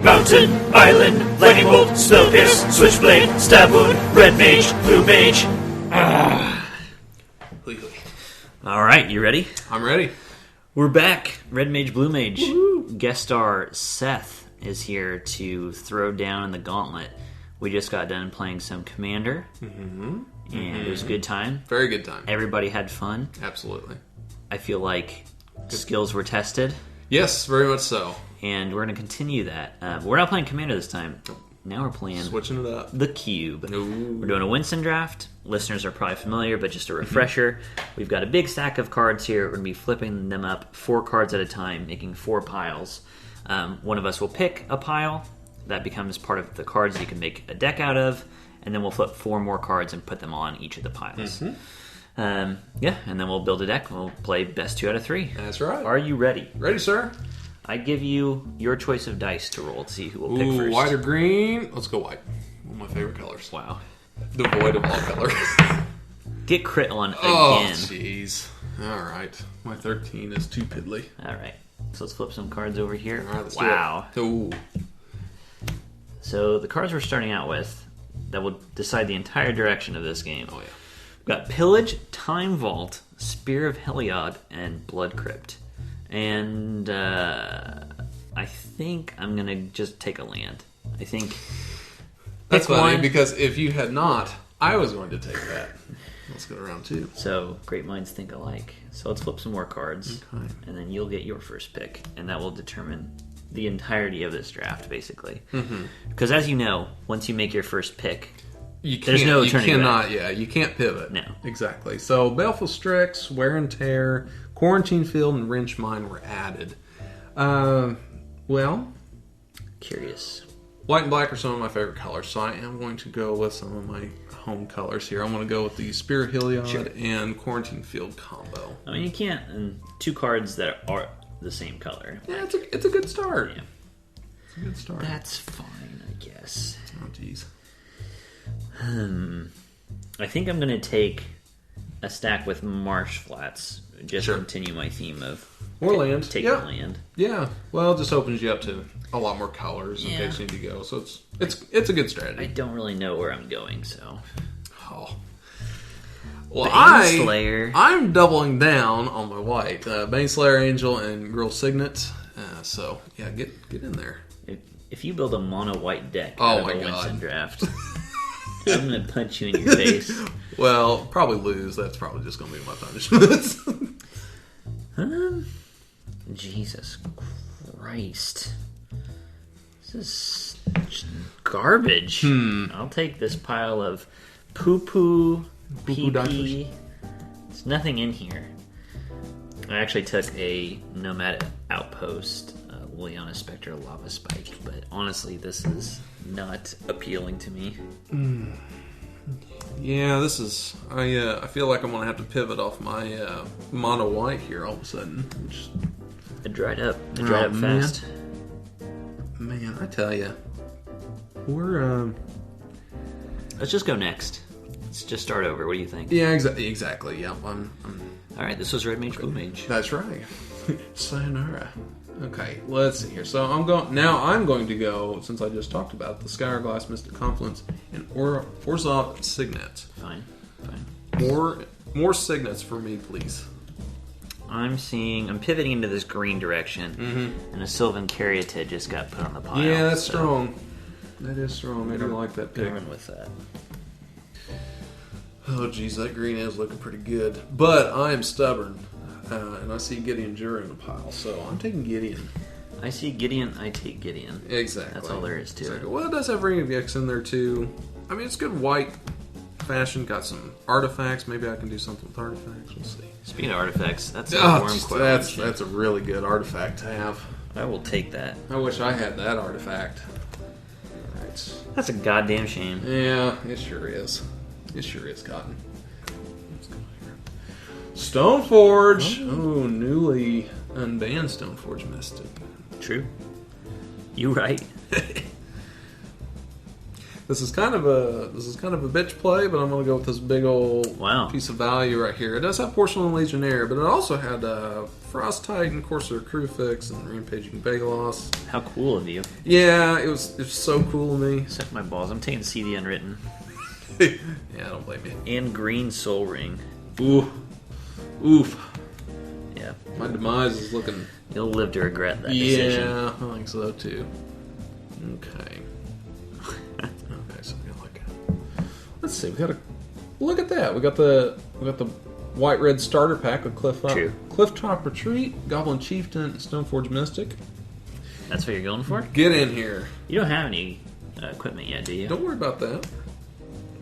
Mountain, Island, Lightning Bolt, Spell Pierce, Switchblade, Stab Wound, Red Mage, Blue Mage. Alright, you ready? I'm ready. We're back. Red Mage, Blue Mage. Woo-hoo. Guest star Seth is here to throw down in the gauntlet. We just got done playing some Commander, and it was a good time. Very good time. Everybody had fun. Absolutely. I feel like skills were tested, Yes, very much so. and we're going to continue that. But we're not playing Commander this time. Now we're playing Switching it up. the Cube. Ooh. We're doing a Winston draft. Listeners are probably familiar, but just a refresher. We've got a big stack of cards here. We're going to be flipping them up 4 cards at a time, making 4 piles. One of us will pick a pile. That becomes part of the cards that you can make a deck out of. And then we'll flip 4 more cards and put them on each of the piles. And then we'll build a deck. We'll play best 2 out of 3. That's right. Are you ready? Ready, sir? I give you your choice of dice to roll to see who will pick first. White or green? Let's go white. One of my favorite colors. Wow. Devoid of all color. Get crit on again. Oh, jeez. All right. My 13 is too piddly. All right. So let's flip some cards over here. All right, let's wow. do it. Ooh. So the cards we're starting out with that will decide the entire direction of this game. Oh, yeah. We've got Pillage, Time Vault, Spear of Heliod, and Blood Crypt. And I think I'm going to just take a land. I think... That's pick funny one. because if you had not, I was going to take that. Let's go to round 2. So, great minds think alike. So let's flip some more cards. Okay. And then you'll get your first pick. And that will determine the entirety of this draft, basically. Because as you know, once you make your first pick... There's no turning back. You can't pivot. No. Exactly. So, Baleful Strix, Wear and Tear, Quarantine Field, and Wrench Mine were added. Well, Curious. white and black are some of my favorite colors, so I am going to go with some of my home colors here. I'm going to go with the Spear of Heliod and Quarantine Field combo. I mean, you can't... And 2 cards that are the same color. Yeah, it's a good start. Yeah. It's a good start. That's fine, I guess. Oh, jeez. I think I'm going to take a stack with Marsh Flats. Just Sure. continue my theme of More land. taking land. Yeah. Well, it just opens you up to a lot more colors in Yeah. case you need to go. So it's a good I strategy. don't really know where I'm going, so... Oh. Well, Baneslayer. I'm doubling down on my white. Baneslayer Angel and Girl Signet. So, yeah, get in there. If you build a mono white deck Oh out of my a God. Winston draft, I'm going to punch you in your face. Well, probably lose. That's probably just going to be my punishment. Jesus Christ. This is just garbage. I'll take this pile of poo-poo, Poo-poo pee-pee. There's nothing in here. I actually took a Nomad Outpost, Liliana Spectre Lava Spike, but honestly, this is not appealing to me. Yeah, this is... I feel like I'm going to have to pivot off my mono white here all of a sudden. Which, It dried up. It dried up man. fast. Man, I tell you. We're... Let's just go next. Let's just start over. What do you think? Yeah, exactly. Yeah, I'm All right, this was Red Mage, Blue Mage. That's right. Sayonara. Okay, let's see here. So I'm going to go, since I just talked about the Skyr Mystic Confluence and Orzhov Signet. Fine. More signets for me, please. I'm pivoting into this green direction, and a Sylvan Caryatid just got put on the pile. Yeah, that's so strong. That is strong. I do like that pick. Going with that. Oh, geez, that green is looking pretty good. But I am stubborn, and I see Gideon Jura in the pile, so I'm taking Gideon. I see Gideon, I take Gideon. Exactly. That's all there is to it. Well, it does have Ring of X in there, too. I mean, it's good white fashion. Got some artifacts. Maybe I can do something with artifacts. We'll see. Speaking of artifacts, that's a Oh, worm coil. that's a really good artifact to have. I will take that. I wish I had that artifact. Alright. That's a goddamn shame. Yeah, it sure is. It sure is, Cotton. Let's go here. Stoneforge! Oh, newly unbanned Stoneforge Mystic. True. You right. This is kind of a bitch play, but I'm going to go with this big old piece of value right here. It does have Porcelain Legionnaire, but it also had Frost Titan, Corsair Crucifix, and Rampaging Balos. How cool of you. Yeah, it was so cool of me. Suck my balls. I'm taking CD Unwritten. Yeah, I don't blame you. And Green Soul Ring. Oof. Yeah. My demise is looking... You'll live to regret that decision. Yeah, I think so too. Okay. Okay, so we got like... Let's see, we got a... Look at that. We got the white red starter pack with Clifftop Retreat, Goblin Chieftain, and Stoneforge Mystic. That's what you're going for? Get in here. You don't have any equipment yet, do you? Don't worry about that.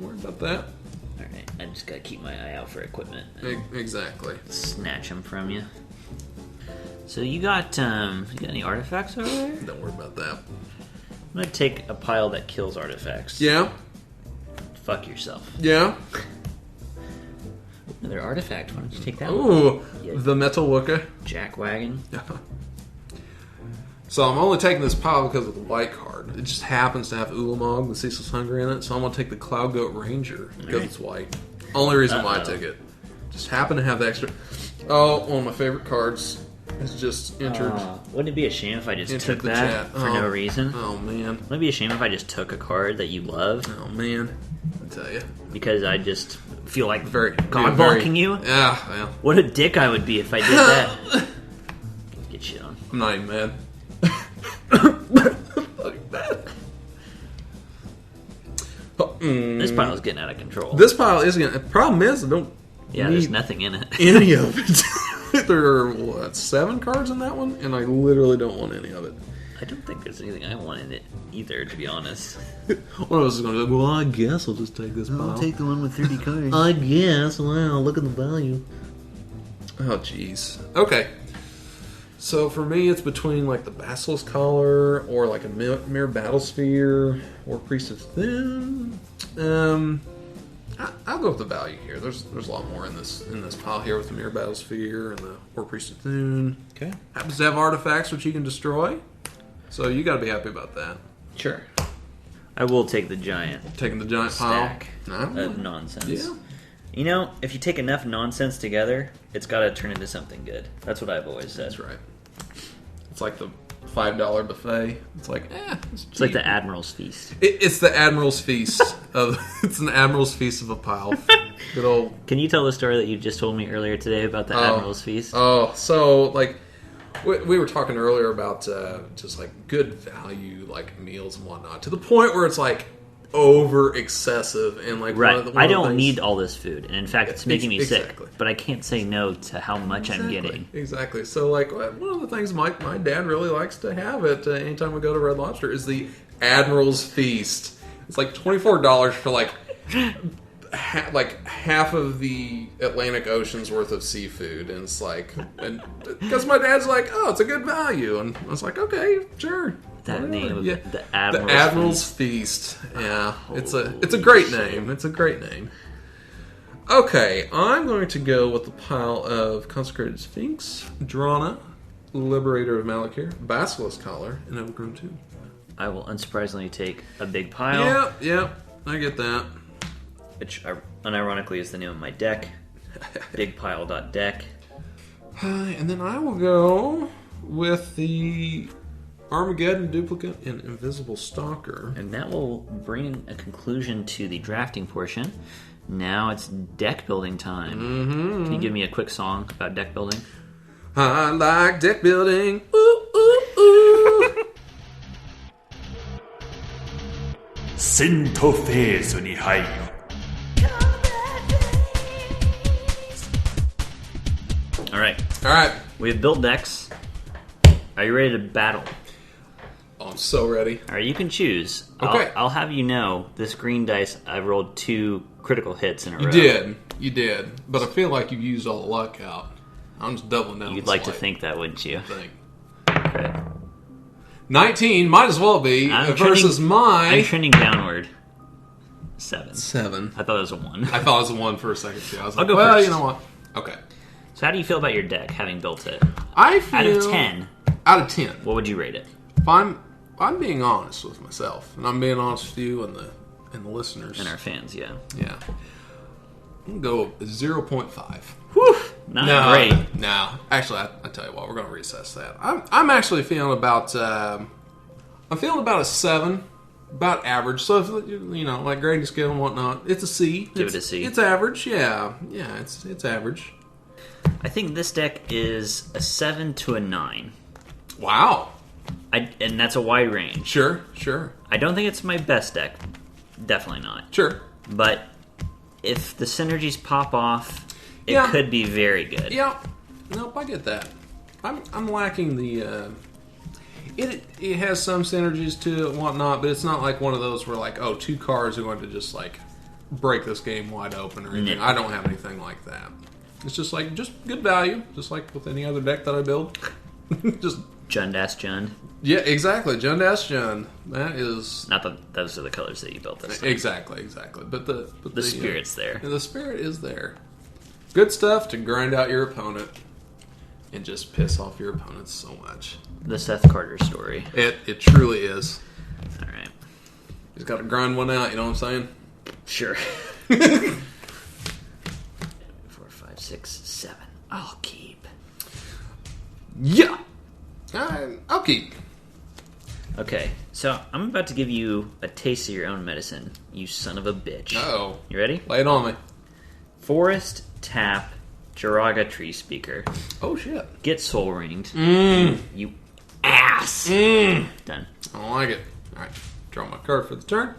Alright, I just gotta keep my eye out for equipment. Exactly. Snatch them from you. So you got any artifacts over there? Don't worry about that. I'm gonna take a pile that kills artifacts. Yeah? Fuck yourself. Yeah? Another artifact. Why don't you take that Ooh, one? the Metal Wooka. Jackwagon. So I'm only taking this pile because of the white card. It just happens to have Ulamog, the Ceaseless Hunger in it, so I'm going to take the Cloud Goat Ranger because it's white. Only reason why I took it. Just happen to have the extra... Oh, one of my favorite cards is just entered. Wouldn't it be a shame if I just took the that chat. for no reason? Oh, man. Wouldn't it be a shame if I just took a card that you love? Oh, man. I tell you. Because I just feel like very God-blocking you? Yeah, well. What a dick I would be if I did that. Get shit on. I'm not even mad. This pile is getting out of control. This pile is getting... The problem is I don't there's nothing in it. any of it. There are, 7 cards in that one? And I literally don't want any of it. I don't think there's anything I want in it either, to be honest. One of us is going to go, well, I guess I'll just take this pile. I'll take the one with 30 cards. I guess. Wow, look at the value. Oh, jeez. Okay. So for me, it's between like the Basilisk Collar or like a Mirror Battlesphere or Priest of Thin. I'll go with the value here. There's a lot more in this pile here with the Mirror Battlesphere and the War Priest of Thune. Okay. Happens to have artifacts which you can destroy. So you got to be happy about that. Sure. I will take the giant. Taking the giant stack pile of nonsense. Yeah. You know, if you take enough nonsense together, it's got to turn into something good. That's what I've always said. That's right. It's like the $5 buffet. It's like, it's like the Admiral's Feast. It's the Admiral's Feast it's an Admiral's Feast of a pile. Good old. Can you tell the story that you just told me earlier today about the Admiral's Feast? Oh, so like we were talking earlier about just like good value like meals and whatnot, to the point where it's like over excessive and like right. one I of the don't things, need all this food, and in fact, it's making me sick. Exactly. But I can't say no to how much I'm getting. Exactly. So like one of the things my dad really likes to have at anytime we go to Red Lobster is the Admiral's Feast. It's like $24 for like half of the Atlantic Ocean's worth of seafood, and it's like, and because my dad's like, oh, it's a good value, and I was like, okay, sure. That name, yeah. The Admiral's, the Admiral's Feast. Yeah, it's a great name. It's a great name. Okay, I'm going to go with the pile of Consecrated Sphinx, Drana, Liberator of Malakir, Basilisk Collar, and Overgrown Tomb. I will unsurprisingly take a big pile. Yeah, I get that. Which unironically is the name of my deck. Bigpile.deck. And then I will go with the Armageddon Duplicate and Invisible Stalker. And that will bring a conclusion to the drafting portion. Now it's deck building time. Mm-hmm. Can you give me a quick song about deck building? I like deck building. Ooh, ooh, ooh. 戦闘フェーズに入る。Alright. Alright. We have built decks. Are you ready to battle? Oh, I'm so ready. Alright, you can choose. Okay. I'll have you know, this green dice, I rolled 2 critical hits in a row. You did. But I feel like you used all the luck out. I'm just doubling down. You'd like to think that, wouldn't you? Okay. 19, might as well be, versus I'm trending downward. 7. I thought it was a 1. I thought it was a 1 for a second, too. I was like, I'll go well, first. you know what? Okay. So how do you feel about your deck, having built it? I feel... Out of 10. Out of 10. What would you rate it? If I'm being honest with myself, and I'm being honest with you and the and the listeners. And our fans, yeah. Yeah. I'm going to go 0.5. Whew! Not great. No. Actually, I tell you what, we're going to recess that. I'm actually feeling about... I'm feeling about a 7. About average. So, if, like grading scale and whatnot, it's a C. Give it a C. It's average, yeah. Yeah, it's average. I think this deck is a 7 to a 9. Wow. And that's a wide range. Sure. I don't think it's my best deck. Definitely not. Sure. But if the synergies pop off, it could be very good. Yeah. Nope, I get that. I'm lacking the... It has some synergies to it and whatnot, but it's not like one of those where, like, 2 cards are going to just, like, break this game wide open or anything. No. I don't have anything like that. It's just good value, just like with any other deck that I build. Just Jund-ass Jund. Yeah, exactly. Jund-ass Jund. That is... Not that those are the colors that you built this time. Exactly. But the spirit's there. The spirit is there. Good stuff to grind out your opponent and just piss off your opponents so much. The Seth Carter story. It truly is. All right. He's got to grind one out, you know what I'm saying? Sure. 4, 5, 6, 7. I'll keep. Yeah! I'll keep. Okay, so I'm about to give you a taste of your own medicine, you son of a bitch. Uh-oh. You ready? Lay it on me. Forest, tap, Jiraga Tree Speaker. Oh, shit. Get Soul Ringed. Mmm. You ass. Mmm. Done. I don't like it. Alright, draw my card for the turn.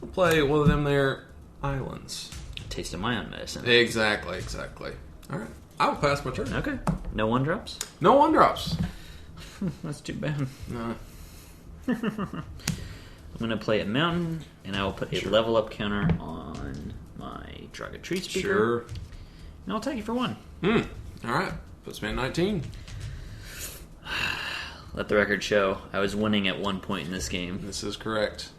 I'll play one of them there islands. Taste of my own medicine. Exactly. Alright, I will pass my turn. Okay. No 1-drops? No 1-drops. That's too bad. No. I'm going to play a mountain, and I will put a level up counter on my Jiraga Tree Speaker. Sure. And I'll take you for 1. Alright, puts me at 19. Let the record show I was winning at one point in this game. This is correct.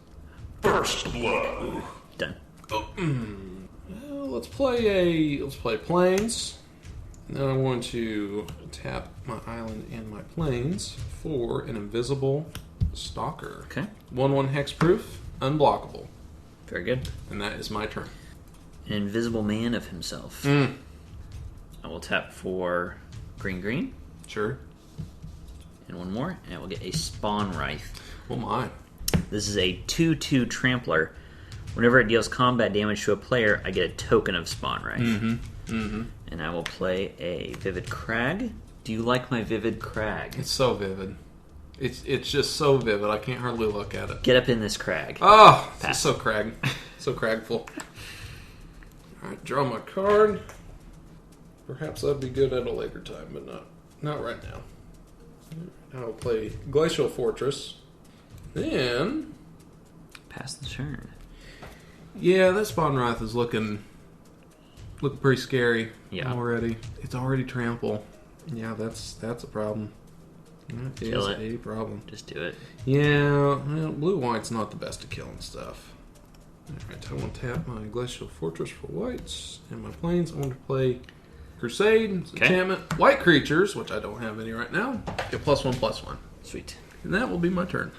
First blood. Done. Well, let's play plains. Then I want to tap my island and my plains for an invisible stalker. Okay. 1/1 hexproof, unblockable. Very good. And that is my turn. An invisible man of himself. Mm. I will tap for green, Sure. and one more, and I will get a Spawn Wraith. Oh my. This is a 2/2 Trampler. Whenever it deals combat damage to a player, I get a token of Spawn Wraith. And I will play a Vivid Crag. Do you like my Vivid Crag? It's so vivid. It's just so vivid. I can't hardly look at it. Get up in this crag. Oh, Pass. it's so crag. So cragful. Alright, draw my card. Perhaps that'd be good at a later time, but not right now. I'll play Glacial Fortress. Then... Pass the turn. Yeah, that Spawn Wrath is looking pretty scary already. It's already trample. Yeah, that's a problem. That Kill is it. a problem. Just do it. Yeah, well, blue-white's not the best at killing stuff. Alright, I want to tap my Glacial Fortress for whites. And my plains, I want to play Crusade, enchantment, white creatures, which I don't have any right now. Get +1/+1. Sweet. And that will be my turn.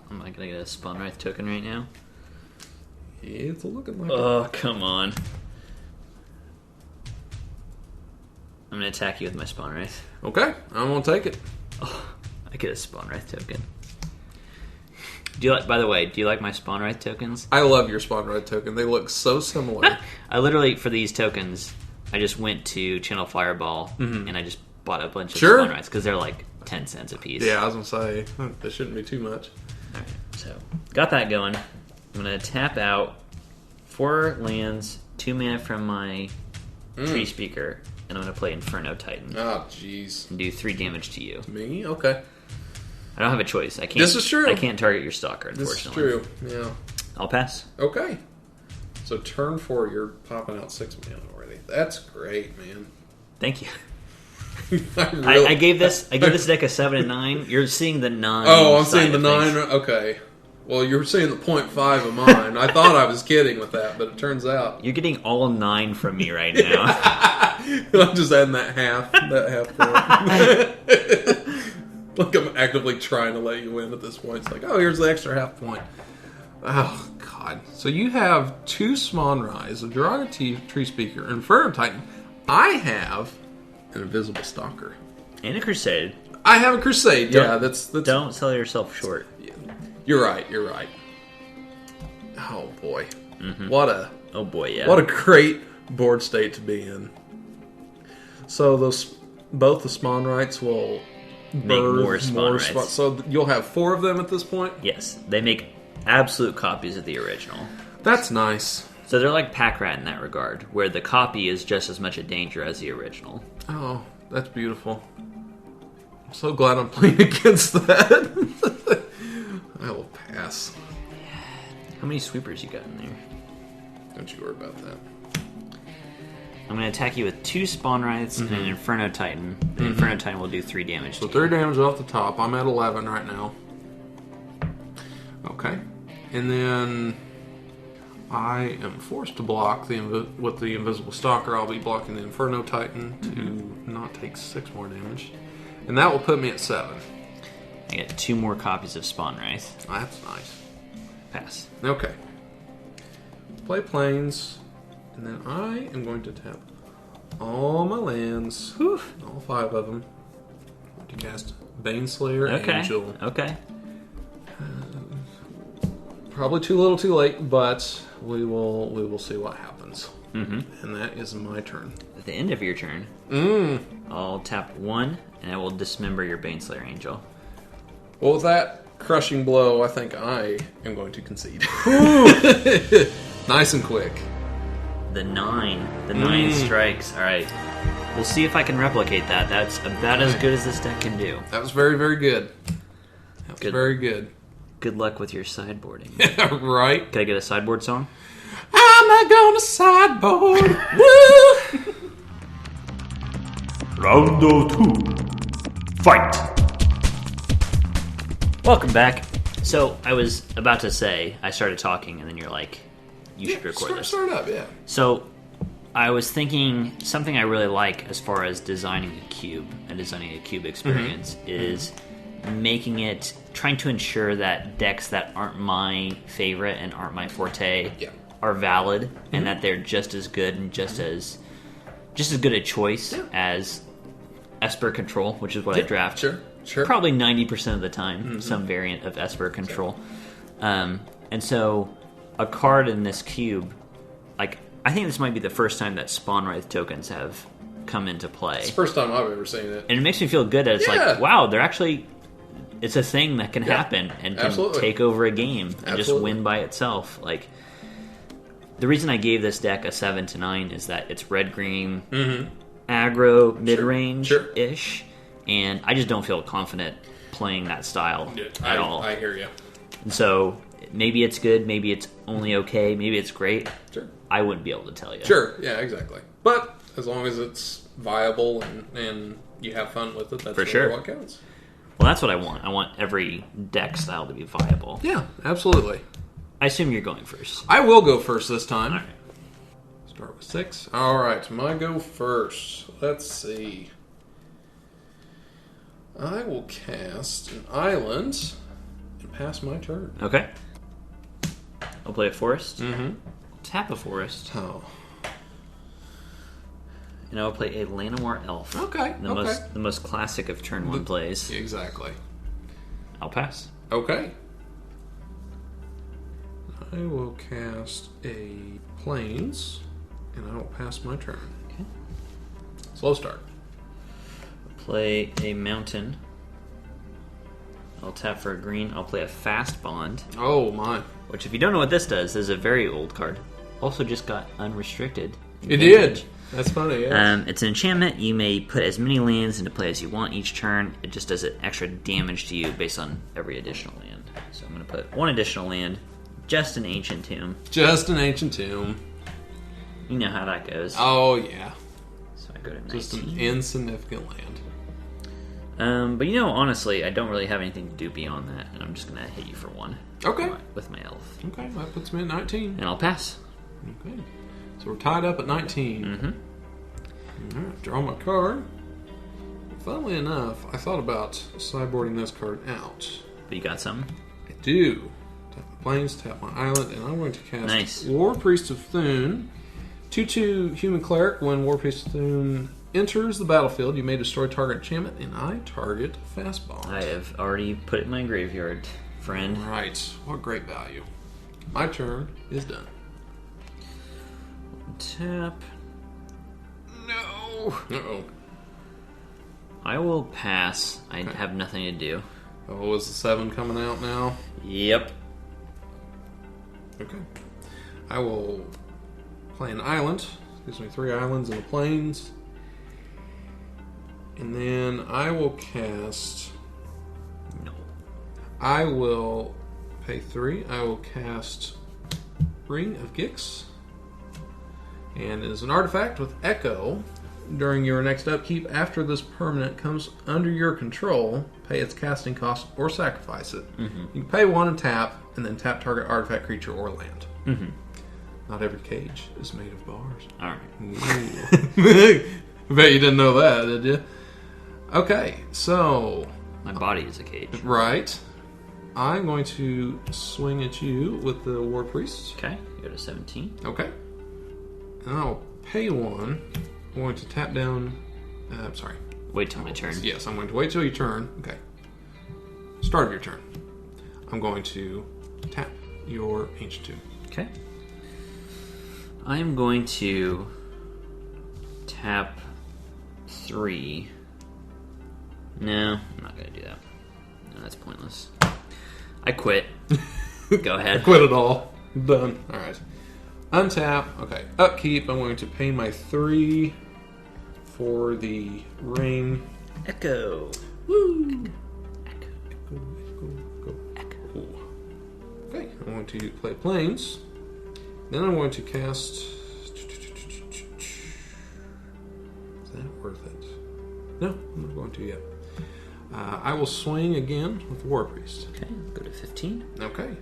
Am I going to get a Spawn Wraith token right now? It's looking like Oh, come on. I'm going to attack you with my Spawn Wraith. Okay, I'm going to take it. Oh, I get a Spawn Wraith token. By the way, do you like my Spawn Wraith tokens? I love your Spawn Wraith token. They look so similar. I literally, for these tokens, I just went to Channel Fireball and I just bought a bunch of Spawn Wraiths because they're like 10 cents a piece. Yeah, I was going to say, that shouldn't be too much. Alright, so got that going. I'm going to tap out 4 lands, 2 mana from my Tree Speaker, and I'm going to play Inferno Titan. Oh, jeez. And do 3 damage to you. Me? Okay. I don't have a choice. I can't. This is true. I can't target your stalker, unfortunately. This is true, yeah. I'll pass. Okay. So turn 4, you're popping out 6 mana already. That's great, man. Thank you. I gave this deck a 7 and 9. You're seeing the 9. Oh, I'm seeing the 9. Okay. Well, you were seeing the 0.5 of mine. I thought I was kidding with that, but it turns out You're getting all 9 from me right now. I'm just adding that half point. Like I'm actively trying to let you win at this point. It's like, oh, here's the extra half point. Oh, God. So you have 2 Swan Rise, a Durana Tree Speaker, Inferno Titan. I have an Invisible Stalker. And a Crusade. I have a Crusade. Yeah, that's... Don't sell yourself short. You're right. Oh, boy. Mm-hmm. What a great board state to be in. So both the Spawn Rights will make more Spawn Rights. So you'll have 4 of them at this point? Yes. They make absolute copies of the original. That's nice. So they're like Pack Rat in that regard, where the copy is just as much a danger as the original. Oh, that's beautiful. I'm so glad I'm playing against that. I will pass. How many sweepers you got in there? Don't you worry about that. I'm going to attack you with 2 Spawn Rights and an Inferno Titan. The Inferno Titan will do 3 damage. So 3 damage off the top. I'm at 11 right now. Okay. And then I am forced to block with the Invisible Stalker. I'll be blocking the Inferno Titan to not take 6 more damage. And that will put me at 7. I get 2 more copies of Spawn Wraith. That's nice. Pass. Okay. Play Plains. And then I am going to tap all my lands. Whew. All 5 of them. To cast Baneslayer Angel. Okay. Probably too little, too late, but we will see what happens. Mm-hmm. And that is my turn. At the end of your turn, I'll tap 1, and I will dismember your Baneslayer Angel. Well, with that crushing blow, I think I am going to concede. Nice and quick. The 9 strikes. All right, we'll see if I can replicate that. That's about as good as this deck can do. That was very, very good. That was very good. Good luck with your sideboarding. Right? Can I get a sideboard song? I'm not gonna sideboard. Woo! Round 2. Fight! Welcome back. So, I was about to say, I started talking, and then you're like, you should record this. Start up, yeah. So, I was thinking something I really like as far as designing a cube and designing a cube experience is trying to ensure that decks that aren't my favorite and aren't my forte are valid, and that they're just as good and just as good a choice as Esper Control, which is what I draft. Sure. Probably 90% of the time, some variant of Esper Control. And so, a card in this cube, like, I think this might be the first time that Spawn Wraith tokens have come into play. It's the first time I've ever seen it. And it makes me feel good that it's like, wow, they're actually... It's a thing that can happen and can take over a game and just win by itself. Like, the reason I gave this deck a 7 to 9 is that it's red-green, aggro, mid-range-ish, and I just don't feel confident playing that style at all. I hear you. And so, maybe it's good, maybe it's only okay, maybe it's great. Sure. I wouldn't be able to tell you. Sure, yeah, exactly. But as long as it's viable and you have fun with it, that's really what counts. Well, that's what I want. I want every deck style to be viable. Yeah, absolutely. I assume you're going first. I will go first this time. All right. Start with 6. All right, my go first. Let's see. I will cast an island and pass my turn. Okay. I'll play a forest. Tap a forest. Oh. And I'll play a Llanowar Elf. Okay. The most classic of turn 1 plays. Exactly. I'll pass. Okay. I will cast a Plains, and I will pass my turn. Okay. Slow start. Play a mountain. I'll tap for a green. I'll play a Fast Bond. Oh, my. Which, if you don't know what this does, is a very old card. Also just got unrestricted. It did. That's funny, yeah. It's an enchantment. You may put as many lands into play as you want each turn. It just does extra damage to you based on every additional land. So I'm going to put 1 additional land. Just an Ancient Tomb. Just an Ancient Tomb. You know how that goes. Oh, yeah. So I go to 19. Just an insignificant land. But honestly, I don't really have anything to do beyond that, and I'm just going to hit you for 1. Okay. With my elf. Okay, that puts me at 19. And I'll pass. Okay. So we're tied up at 19. Alright, draw my card. Funnily enough, I thought about sideboarding this card out. But you got something? I do. Tap my planes, tap my island, and I'm going to cast Nice. War Priest of Thune. 2/2 Human Cleric. When War Priest of Thune enters the battlefield, you may destroy target enchantment, and I target Fastball. I have already put it in my graveyard, friend. Right. What great value. My turn is done. Tap. No. Uh-oh. I will pass. I Okay. have nothing to do. Oh, is the 7 coming out now? Yep. Okay. I will play an island. Gives me 3 islands and the plains. And then I will cast... No. I will pay 3. I will cast Ring of Gix. And it is an artifact with Echo. During your next upkeep, after this permanent comes under your control, pay its casting cost or sacrifice it. Mm-hmm. You can pay 1 and tap, and then tap target artifact, creature, or land. Mm-hmm. Not every cage is made of bars. Alright. I bet you didn't know that, did you? Okay, so... My body is a cage. Right. I'm going to swing at you with the War Priest. Okay. Go to 17. Okay. And I'll pay 1. I'm going to tap down... sorry. Wait till my turn. Yes, I'm going to wait till your turn. Okay. Start of your turn. I'm going to tap your Ancient Tomb. Okay. I am going to tap 3. No, I'm not going to do that. No, that's pointless. I quit. Go ahead. Quit it all. Done. Alright. Untap. Okay. Upkeep. I'm going to pay my 3 for the ring. Echo. Woo! Echo. Okay. I'm going to play planes. Then I'm going to cast... Is that worth it? No, I'm not going to yet. I will swing again with War Priest. Okay, go to 15. Okay.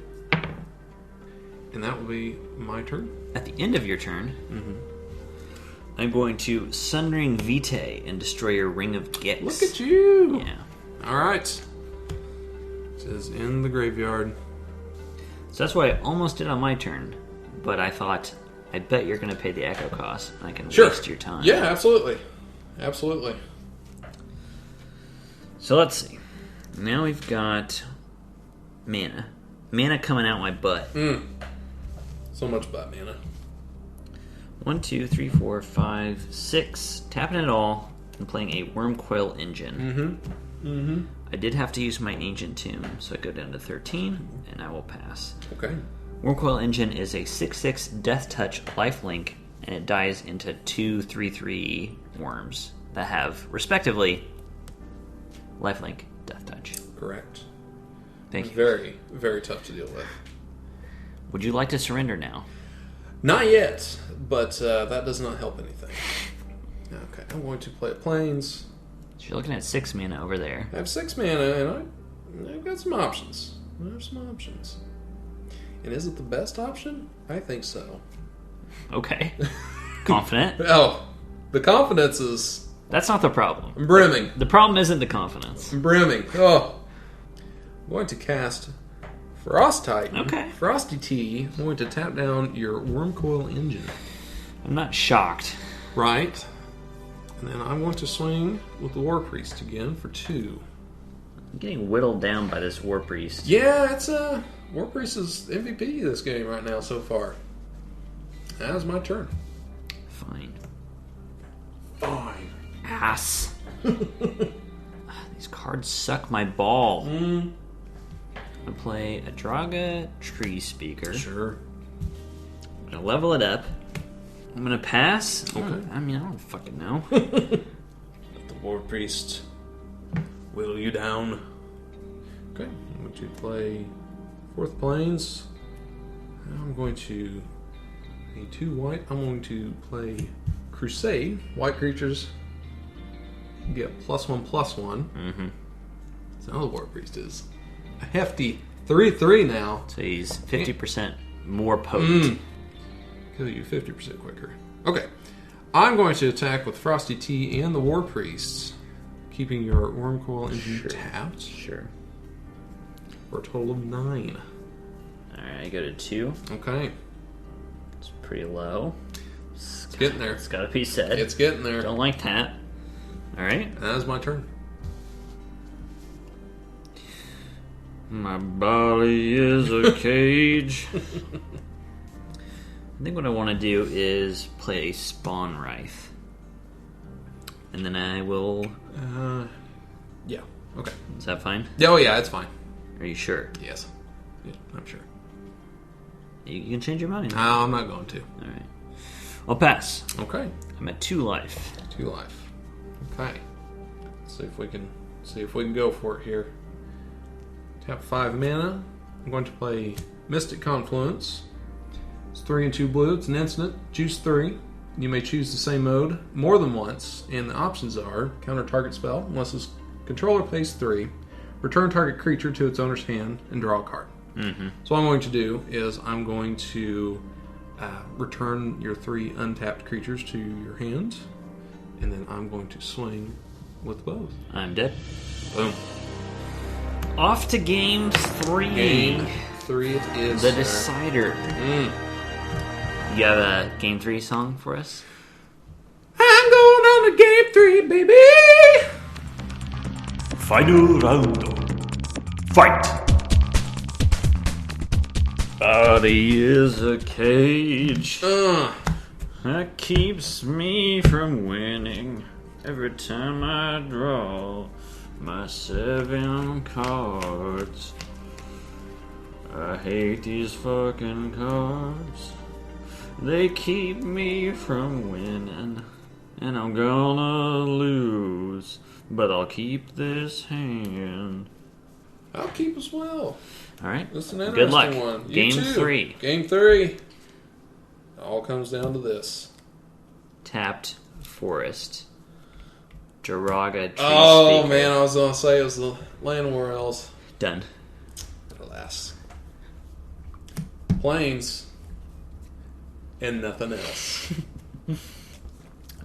And that will be my turn. At the end of your turn, I'm going to Sundering Vitae and destroy your Ring of Gix. Look at you! Yeah. Alright. It is in the graveyard. So that's what I almost did on my turn, but I thought, I bet you're going to pay the echo cost, and I can waste your time. Yeah, absolutely. Absolutely. So let's see. Now we've got mana. Mana coming out my butt. So much about mana. 1, 2, 3, 4, 5, 6. Tapping it all and playing a Wormcoil Engine. I did have to use my Ancient Tomb, so I go down to 13, and I will pass. Okay. Wormcoil Engine is a 6/6 Death Touch lifelink, and it dies into 2 3/3 worms that have, respectively, lifelink, Death Touch. Correct. Thank you. Very, very tough to deal with. Would you like to surrender now? Not yet, but that does not help anything. Okay, I'm going to play planes. So you're looking at 6 mana over there. I have 6 mana, and I've got some options. I have some options. And is it the best option? I think so. Okay. Confident? Oh, the confidence is... That's not the problem. I'm brimming. The problem isn't the confidence. I'm brimming. Oh. I'm going to cast Frost Titan. Okay. Frosty T. I'm going to tap down your Wormcoil Engine. I'm not shocked. Right. And then I want to swing with the War Priest again for 2. I'm getting whittled down by this War Priest. Yeah, it's War Priest is MVP of this game right now so far. That was my turn. Fine. Fine. Ass. These cards suck my ball. I'm going to play a Draga Tree Speaker. Sure. I'm going to level it up. I'm going to pass. Okay. I mean, I don't fucking know. Let the War Priest whittle you down. Okay, I'm going to play 4th Plains. I'm going to need 2 white. I'm going to play Crusade. White creatures get +1/+1. Mm-hmm. So now the War Priest is a hefty 3/3 now. So he's 50% more potent. Kill you 50% quicker. Okay. I'm going to attack with Frosty T and the War Priest, keeping your Wormcoil Engine tapped Sure. for a total of 9. Alright, I go to 2. Okay. It's pretty low. It's getting there. It's gotta be said. It's getting there. Don't like that. Alright. That is my turn. My body is a cage. I think what I want to do is play a Spawn Wraith. And then I will... Yeah. Okay. Is that fine? Oh, yeah, it's fine. Are you sure? Yes. Yeah, I'm sure. You can change your mind. No, I'm not going to. Alright. I'll pass. Okay. I'm at 2 life. 2 life. Okay. Let's see if we can go for it here. Tap 5 mana. I'm going to play Mystic Confluence. It's 3 and 2 blue. It's an instant. Choose 3. You may choose the same mode more than once, and the options are counter target spell unless its controller pays 3, return target creature to its owner's hand, and draw a card. Mm-hmm. So what I'm going to do is I'm going to return your 3 untapped creatures to your hand, and then I'm going to swing with both. I'm dead. Boom. Off to game 3. Game 3 it is. The sir. Decider. You have a game 3 song for us? I'm going on to game 3, baby! Final round. Fight! Body is a cage. That keeps me from winning every time I draw my 7 cards. I hate these fucking cards. They keep me from winning, and I'm gonna lose, but I'll keep this hand. I'll keep as well. Alright, That's an good interesting luck. one. You Game too. 3. Game 3. All comes down to this. Tapped Forest. Jaraga Tree Oh, Speaker. man, I was going to say it was the Land War Elves. Done. Alas. Planes. And nothing else.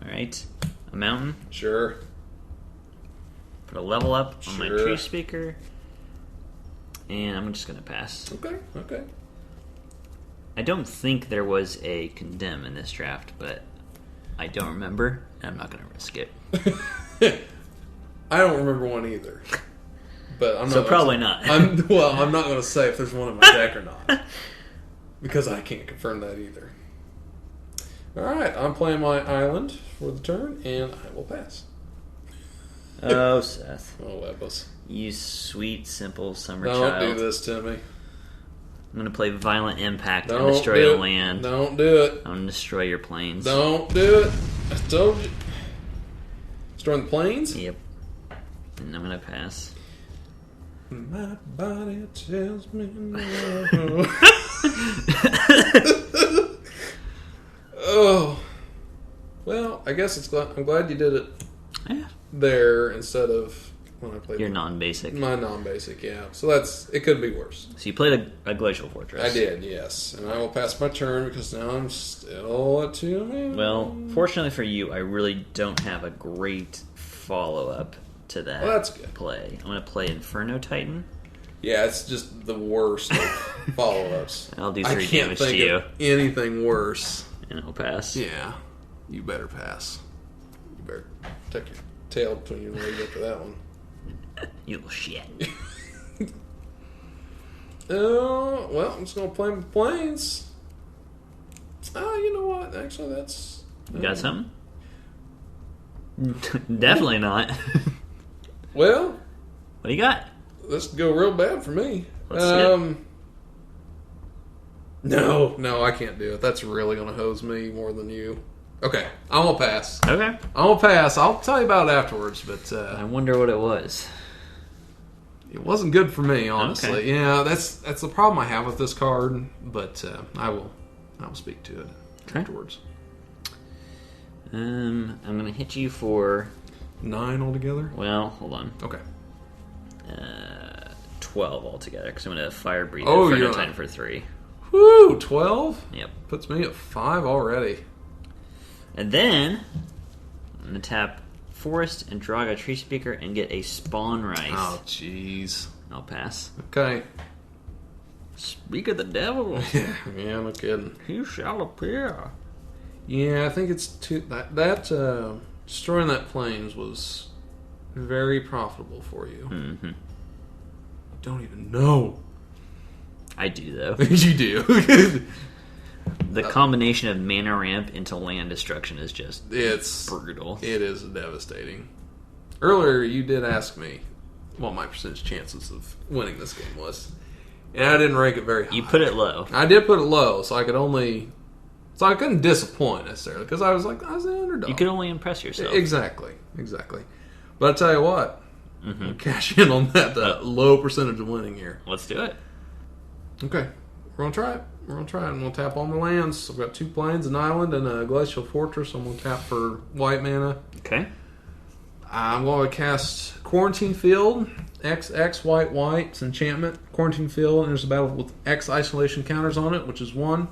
Alright. A mountain. Sure. Put a level up on my Sure. tree speaker. And I'm just going to pass. Okay. I don't think there was a condemn in this draft, but I don't remember, and I'm not going to risk it. I don't remember one either. But I'm not So probably not. I'm not going to say if there's one in my deck or not. Because I can't confirm that either. Alright, I'm playing my island for the turn, and I will pass. Oh, Seth. Oh, Webbos. You sweet, simple summer Don't child. do this to me. I'm going to play Violent Impact and Don't destroy do a it. land. Don't do it. I'm going to destroy your planes. Don't do it. I told you. Destroying the planes? Yep. And I'm going to pass. My body tells me no. Oh. Well, I guess I'm glad you did it Yeah. there instead of when I played You're non-basic. my non-basic, yeah. So it could be worse. So you played a Glacial Fortress. I did, yes. And I will pass my turn because now I'm still at 2 mana. Well, fortunately for you, I really don't have a great follow-up to that Well, that's good. play. I'm going to play Inferno Titan. Yeah, it's just the worst of follow-ups. I'll do I 3 can't damage think to you, of anything worse. and I'll pass. Yeah, you better pass. You better tuck your tail between your legs after that one. You little shit. Well, I'm just gonna play my planes. You know what? Actually, that's. You got something? Definitely not. Well, What do you got? this could go real bad for me. Let's see it. No, I can't do it. That's really gonna hose me more than you. Okay, I'm gonna pass. Okay. I'm gonna pass. I'll tell you about it afterwards, but I wonder what it was. it wasn't good for me, honestly. Okay. Yeah, that's the problem I have with this card. But I will speak to it afterwards. I'm gonna hit you for 9 altogether. well, hold on, Okay. 12 altogether because I'm gonna fire breathe Oh, Inferno you're Titan not- for 3. Woo, 12 Yep. puts me at 5 already. And then I'm gonna tap Forest and Draga Tree Speaker and get a Spawn Wraith. Oh, jeez. I'll pass. Okay. Speak of the devil. Yeah, no kidding. He shall appear. Yeah, I think it's too that destroying that plains was very profitable for you. Mm-hmm. Don't even know. I do, though. You do. The combination of mana ramp into land destruction is just It's brutal. It is devastating. Earlier, you did ask me what my percentage chances of winning this game was, and I didn't rank it very high. You put it low. I did put it low, so I couldn't disappoint necessarily because I was the underdog. You could only impress yourself. Exactly. But I tell you what, we'll cash in on that low percentage of winning here. Let's do it. Okay, we're gonna try it. And we'll tap all my lands. I've got 2 plains, an island, and a glacial fortress. I'm gonna tap for white mana. Okay. I'm going to cast Quarantine Field, XX, white. It's enchantment. Quarantine Field enters the battle with X isolation counters on it, which is 1.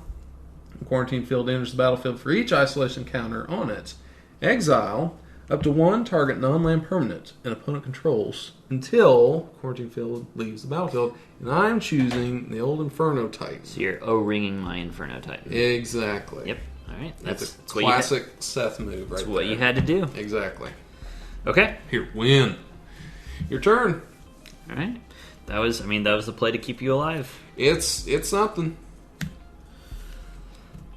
Quarantine Field enters the battlefield for each isolation counter on it. Exile up to 1 target non-land permanent an opponent controls until Quarantine Field leaves the battlefield. And I'm choosing the old Inferno Titan. So you're O-ringing my Inferno Titan. Exactly. Yep. All right. That's a what classic Seth move right That's what there. you had to do. Exactly. Okay. Here, win. Your turn. All right. That was the play to keep you alive. It's something.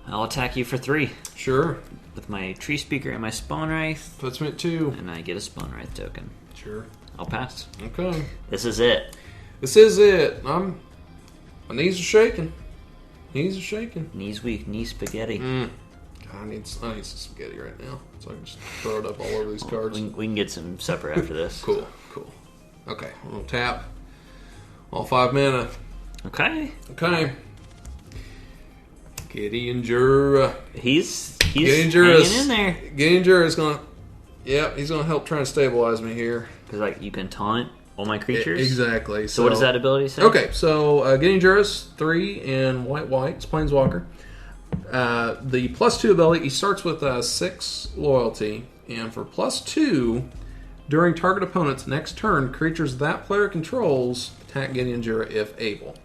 I'll attack you for 3 Sure. with my Tree Speaker and my Spawn Wraith, Puts me at 2. and I get a Spawn Wraith token. Sure. I'll pass. Okay. This is it. This is it. My knees are shaking. Knees weak, knee spaghetti. God, I need some spaghetti right now, so I can just throw it up all over these cards. We can get some supper after this. Cool. Okay, I'm gonna tap all 5 mana. Okay. Gideon Jura. He's Gideon hanging Jura's in there. Gideon Jura's gonna. Yep, he's gonna help try and stabilize me here. Because you can taunt all my creatures. Exactly. So what does that ability say? Okay, so Gideon Jura's 3 and white. It's Planeswalker. The +2 ability, he starts with 6 loyalty, and for +2, during target opponent's next turn, creatures that player controls attack Gideon Jura if able.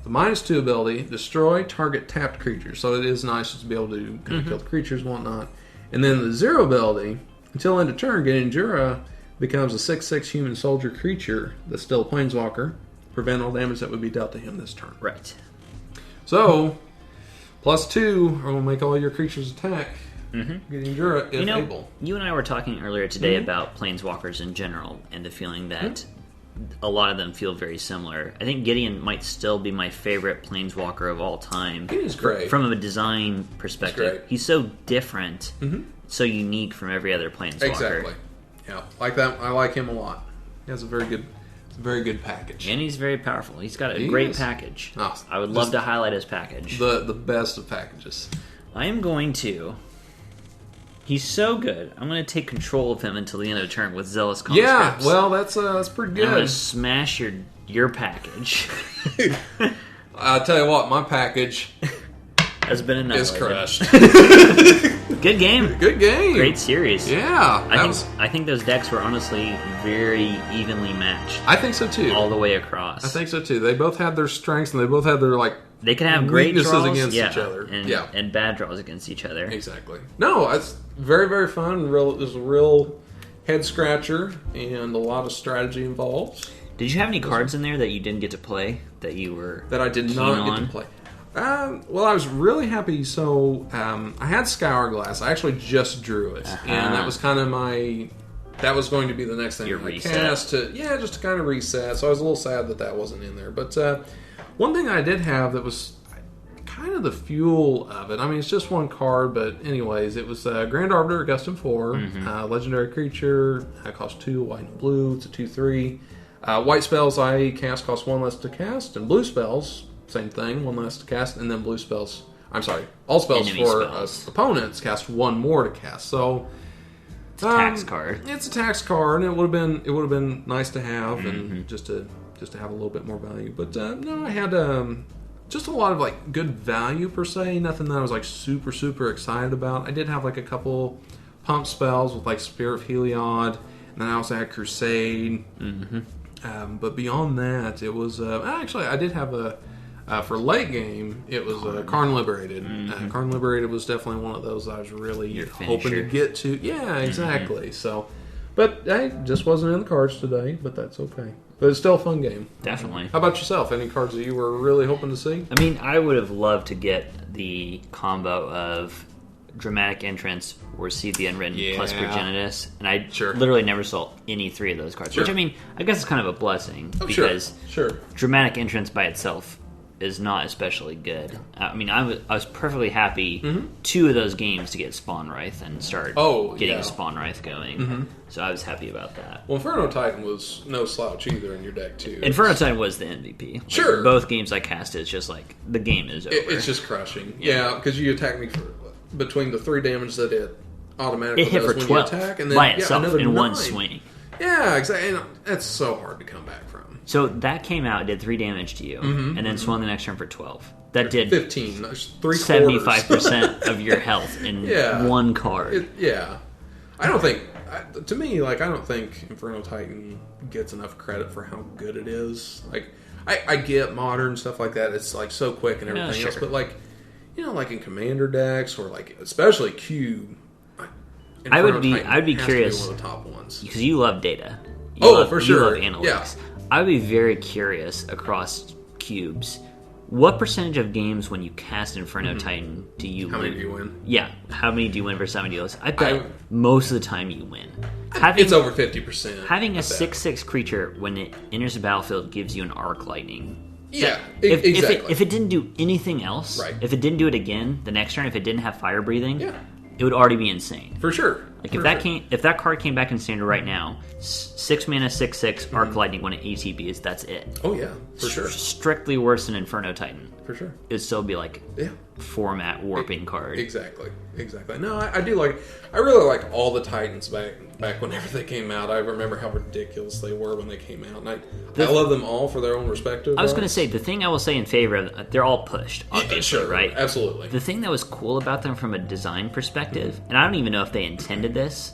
The -2 ability, destroy target tapped creatures, so it is nice just to be able to kind of kill the creatures and whatnot. And then the 0 ability, until end of turn, Gideon Jura becomes a 6/6 human soldier creature that's still a Planeswalker. Prevent all damage that would be dealt to him this turn. Right. So, +2 are going to make all your creatures attack. Gideon Jura if able. You and I were talking earlier today about Planeswalkers in general, and the feeling that a lot of them feel very similar. I think Gideon might still be my favorite Planeswalker of all time. Gideon's great. From a design perspective. He's so different, so unique from every other Planeswalker. Exactly. Yeah, like that. I like him a lot. He has a very good package. And he's very powerful. He's got a great package. Oh, I would love to highlight his package. The best of packages. I am going to... He's so good. I'm going to take control of him until the end of the turn with Zealous Conscripts. Yeah, well, that's pretty good. I'm going to smash your package. I'll tell you what, my package has been annihilated. is crushed. Good game. Good game. Great series. Yeah. I think those decks were honestly very evenly matched. I think so too. All the way across. I think so too. They both had their strengths and they both had their they can have great weaknesses draws against each other. and bad draws against each other. Exactly. No, it's very, very fun. It was a real head scratcher and a lot of strategy involved. Did you have any cards in there that you didn't get to play that you were that I did keen not on? get to play? Well, I was really happy. So I had Scourglass. I actually just drew it, and that was kind of that was going to be the next thing I cast just to kind of reset. So I was a little sad that wasn't in there. But one thing I did have that was kind of the fuel of it. I mean, it's just one card, but anyways, it was Grand Arbiter, Augustin 4, legendary creature. It costs 2, white and blue. It's a 2/3. White spells I cast cost 1 less to cast, and blue spells, same thing, 1 less to cast, and then blue spells. I'm sorry, all spells Enemy for spells. Opponents cast 1 more to cast. So it's a tax card. It's a tax card, and it would have been nice to have, and just to have a little bit more value. But no, I had just a lot of good value per se. Nothing that I was super super excited about. I did have a couple pump spells with Spear of Heliod, and then I also had Crusade. But beyond that, it was actually I did have a For late game, it was Karn Liberated. Karn Liberated was definitely one of those I was really hoping to get to. Yeah, exactly. So, but I just wasn't in the cards today, but that's okay. But it's still a fun game. Definitely. How about yourself? Any cards that you were really hoping to see? I mean, I would have loved to get the combo of Dramatic Entrance or See the Unwritten plus Progenitus, and I literally never saw any three of those cards. Which, I mean, I guess it's kind of a blessing, because Dramatic Entrance by itself is not especially good. I mean, I was perfectly happy 2 of those games to get Spawn Wraith and start getting Spawn Wraith going. So I was happy about that. Well, Inferno Titan was no slouch either in your deck, too. Inferno Titan was the MVP. Like, both games I casted, it's just like, the game is over. It's just crushing. Yeah, because you attacked me between the 3 damage that it automatically hit does for when 12 you attack, and then by itself another in 9. one swing. Yeah, exactly. And that's so hard to come back from. So that came out, did 3 damage to you, and then swung the next turn for 12. That did 15. That's 75% of your health in one card. I don't think, to me, like, I don't think Inferno Titan gets enough credit for how good it is. Like, I get modern stuff like that. It's like so quick and everything else, but like, you know, like in Commander decks or like especially Cube. I would be curious. One of the top ones because you love data. For sure. You love analytics. I would be very curious across cubes. What percentage of games when you cast Inferno Titan do you win? How many do you win? Yeah, how many do you win versus how many do you lose? I bet most of the time you win. It's over 50%. Having a 6/6 creature when it enters the battlefield gives you an Arc Lightning. Yeah, exactly. If it didn't do anything else, if it didn't do it again the next turn, if it didn't have Fire Breathing, it would already be insane. For sure. Like if that card came back in Standard right now, 6 mana 6/6 Arc Lightning when it ATBs, that's it. Oh yeah, for sure. Strictly worse than Inferno Titan. For sure. It'd still be like format warping card. Exactly. No, I do like. I really like all the Titans back whenever they came out. I remember how ridiculous they were when they came out, and I love them all for their own respective. I was going to say the thing I will say in favor of they're all pushed, obviously, right? Absolutely. The thing that was cool about them from a design perspective, and I don't even know if they intended this,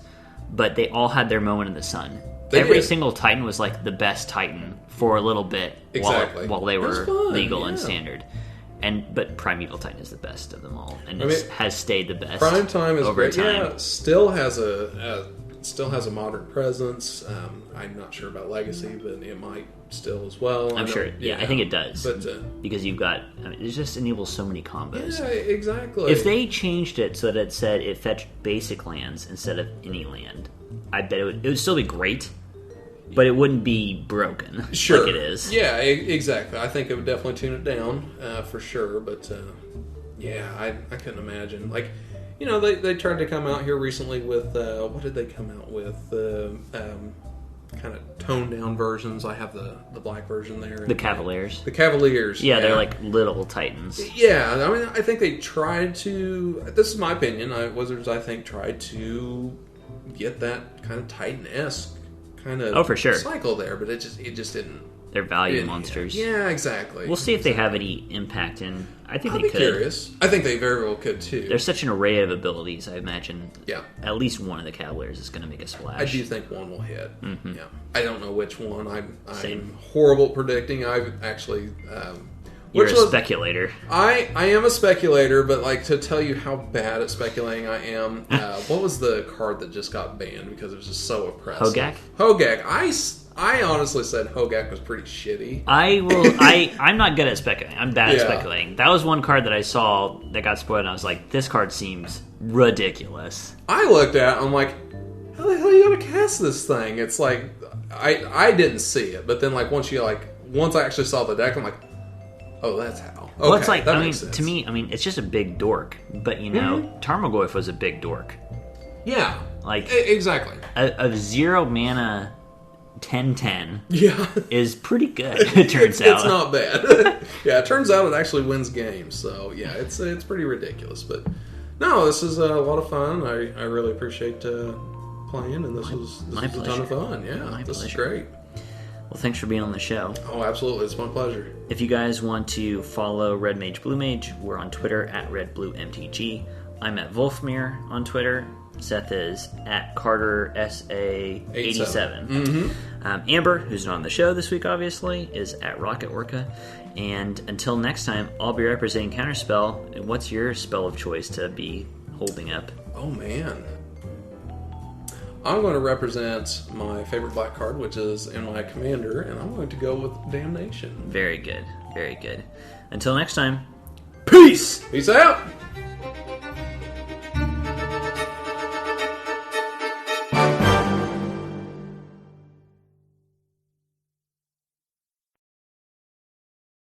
but they all had their moment in the sun. Every single Titan was like the best Titan for a little bit while they were legal and standard. But Primeval Titan is the best of them all, and has stayed the best. Prime Time is over great. time. Yeah, still has a modern presence. I'm not sure about Legacy, but it might still as well. I'm sure. Yeah, I think it does. But because you've got, it just enables so many combos. Yeah, exactly. If they changed it so that it said it fetched basic lands instead of any land, I bet it would still be great. But it wouldn't be broken like it is. Yeah, exactly. I think it would definitely tune it down for sure. But I couldn't imagine. Like, you know, they tried to come out here recently with what did they come out with? Kind of toned down versions. I have the black version there. The Cavaliers. The Cavaliers. Yeah, they're like little Titans. Yeah, I mean, I think they tried to. This is my opinion. Wizards, I think, tried to get that kind of Titan-esque kind of for sure cycle there, but it just didn't. They're value monsters. Yeah, exactly. We'll see if they have any impact in. I think I'll they be curious. I think they very well could too. There's such an array of abilities. I imagine. Yeah. At least one of the Cavaliers is going to make a splash. I do think one will hit. Mm-hmm. Yeah. I don't know which one. I'm horrible at predicting. I've actually. You're a speculator. I am a speculator, but like to tell you how bad at speculating I am, what was the card that just got banned because it was just so oppressive? Hogak. I honestly said Hogak was pretty shitty. I'm not good at speculating. I'm bad at speculating. That was one card that I saw that got spoiled, and I was like, this card seems ridiculous. I looked at it, I'm like, how the hell are you gonna cast this thing? It's like I didn't see it, but then like once I actually saw the deck, I'm like, oh, that's how. Okay, well, it's like, to me, it's just a big dork. But, you know, Tarmogoyf was a big dork. Yeah. Like, exactly. A 0 mana 10/10 is pretty good, it turns out. It's not bad. Yeah, it turns out it actually wins games. So, yeah, it's pretty ridiculous. But, no, this is a lot of fun. I really appreciate playing, and this was a ton of fun. Yeah, this is great. Well, thanks for being on the show. Oh, absolutely. It's my pleasure. If you guys want to follow Red Mage Blue Mage, we're on Twitter at RedBlueMTG. I'm at Wolfmere on Twitter. Seth is at CarterSA87. Amber, who's not on the show this week, obviously, is at Rocket Orca. And until next time, I'll be representing Counterspell. And what's your spell of choice to be holding up? Oh, man. I'm going to represent my favorite black card, which is in my commander, and I'm going to go with Damnation. Very good. Very good. Until next time, peace! Peace out!